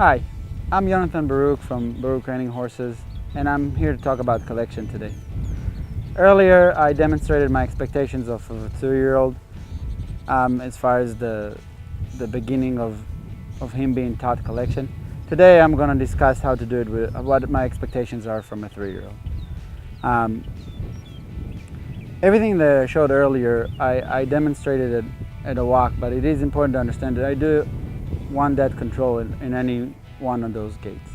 Hi, I'm Yonathan Baruch from Baruch Training Horses, and I'm here to talk about collection today. Earlier, I demonstrated my expectations of a 2-year-old as far as the beginning of him being taught collection. Today, I'm going to discuss how to do it with what my expectations are from a 3-year-old. Everything that I showed earlier, I demonstrated it at a walk, but it is important to understand that I do want that control in any one of those gaits.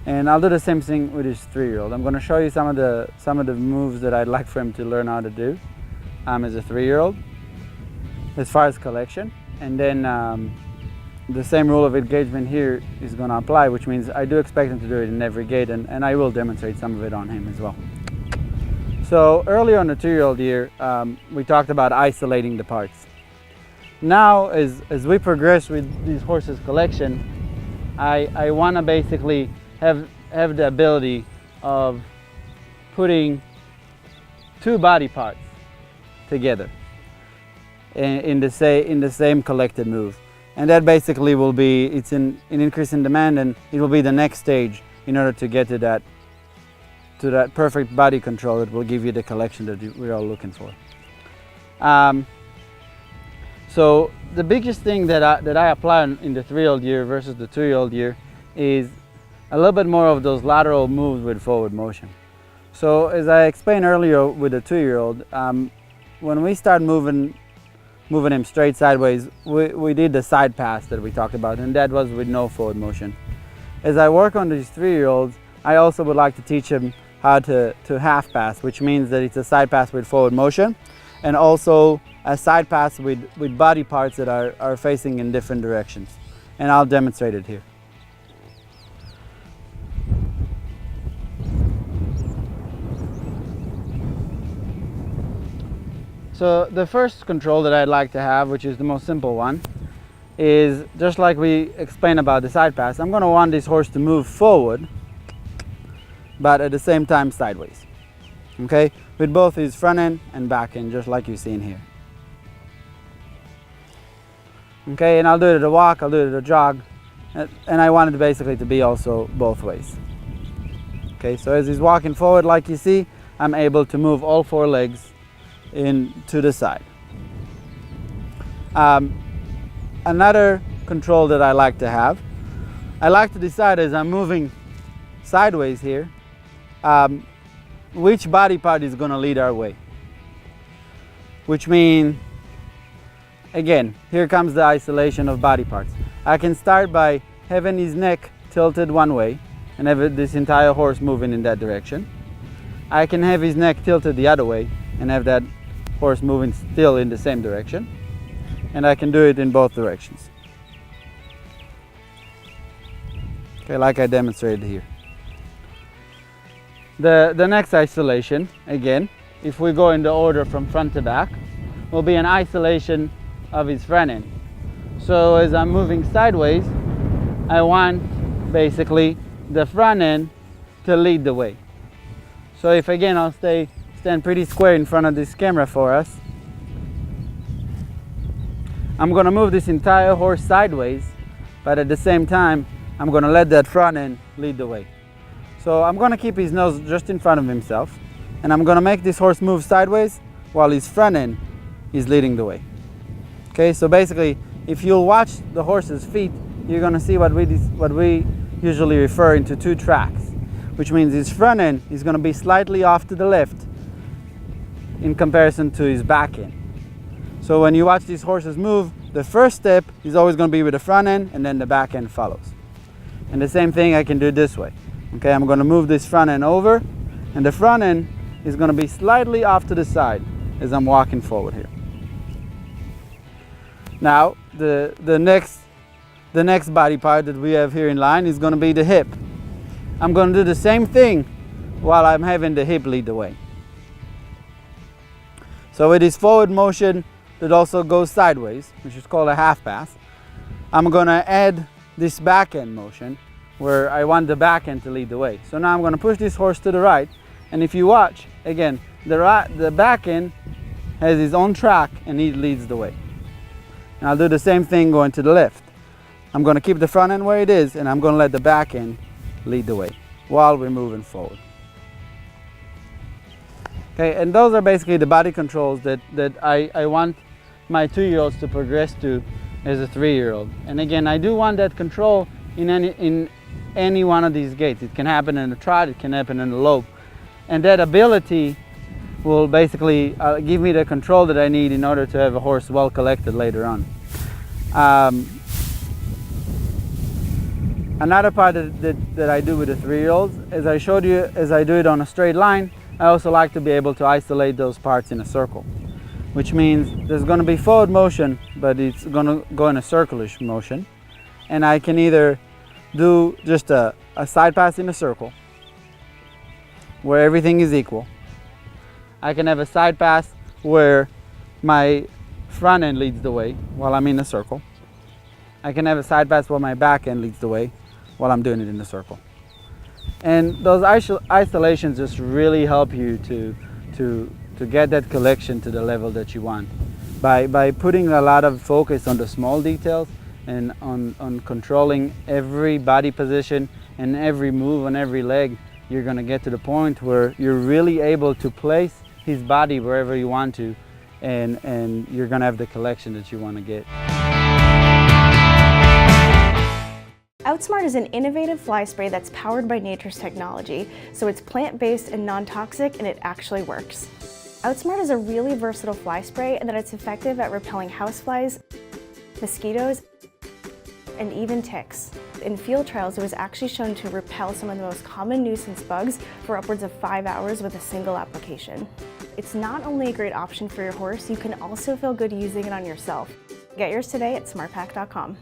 And I'll do the same thing with this 3-year-old. I'm going to show you some of the moves that I'd like for him to learn how to do as a 3-year-old as far as collection. And then the same rule of engagement here is going to apply, which means I do expect him to do it in every gait, and I will demonstrate some of it on him as well. So earlier on the 2-year-old year, we talked about isolating the parts. Now, as we progress with these horses' collection, I want to basically have the ability of putting two body parts together in the same collected move, and that basically will be it's an increase in demand, and it will be the next stage in order to get to that perfect body control that will give you the collection that we're all looking for. So the biggest thing that I apply in the 3-year-old year versus the 2-year-old year is a little bit more of those lateral moves with forward motion. So as I explained earlier with the 2-year-old, when we start moving him straight sideways, we did the side pass that we talked about, and that was with no forward motion. As I work on these 3-year-olds, I also would like to teach him how to half pass, which means that it's a side pass with forward motion, and also a side pass with body parts that are facing in different directions. And I'll demonstrate it here. So the first control that I'd like to have, which is the most simple one, is just like we explained about the side pass. I'm going to want this horse to move forward, but at the same time sideways. Okay, with both his front end and back end, just like you see in here. Okay, and I'll do it at a walk, I'll do it at a jog, and I want it basically to be also both ways. Okay, so as he's walking forward, like you see, I'm able to move all 4 legs in to the side. Another control that I like to have, I like to decide as I'm moving sideways here, which body part is going to lead our way. Which means, again, here comes the isolation of body parts. I can start by having his neck tilted one way and have this entire horse moving in that direction. I can have his neck tilted the other way and have that horse moving still in the same direction. And I can do it in both directions. Okay, like I demonstrated here. The next isolation, again, if we go in the order from front to back, will be an isolation of his front end. So as I'm moving sideways, I want basically the front end to lead the way. So if again I'll stand pretty square in front of this camera for us, I'm going to move this entire horse sideways, but at the same time I'm going to let that front end lead the way. So I'm going to keep his nose just in front of himself, and I'm going to make this horse move sideways while his front end is leading the way. Okay, so basically, if you'll watch the horse's feet, you're going to see what we usually refer into 2 tracks, which means his front end is going to be slightly off to the left in comparison to his back end. So when you watch these horses move, the first step is always going to be with the front end, and then the back end follows. And the same thing I can do this way. Okay, I'm going to move this front end over, and the front end is going to be slightly off to the side as I'm walking forward here. Now, the next body part that we have here in line is going to be the hip. I'm going to do the same thing while I'm having the hip lead the way. So with this forward motion that also goes sideways, which is called a half pass, I'm going to add this back end motion where I want the back end to lead the way. So now I'm going to push this horse to the right, and if you watch, again, the back end has his own track and he leads the way. And I'll do the same thing going to the left. I'm going to keep the front end where it is, and I'm going to let the back end lead the way while we're moving forward. Okay, and those are basically the body controls that I want my 2-year-olds to progress to as a 3-year-old. And again, I do want that control in any one of these gaits. It can happen in the trot, it can happen in the lope. And that ability will basically give me the control that I need in order to have a horse well collected later on. Another part that I do with the 3-year-olds, as I showed you, as I do it on a straight line, I also like to be able to isolate those parts in a circle, which means there's going to be forward motion, but it's going to go in a circulish motion. And I can either do just a side pass in a circle, where everything is equal. I can have a side pass where my front end leads the way while I'm in a circle. I can have a side pass where my back end leads the way while I'm doing it in the circle. And those isolations just really help you to get that collection to the level that you want. By putting a lot of focus on the small details and on controlling every body position and every move on every leg, you're going to get to the point where you're really able to place his body wherever you want to, and you're going to have the collection that you want to get. Outsmart is an innovative fly spray that's powered by nature's technology, so it's plant-based and non-toxic, and it actually works. Outsmart is a really versatile fly spray in that it's effective at repelling houseflies, mosquitoes, and even ticks. In field trials, it was actually shown to repel some of the most common nuisance bugs for upwards of 5 hours with a single application. It's not only a great option for your horse, you can also feel good using it on yourself. Get yours today at smartpack.com.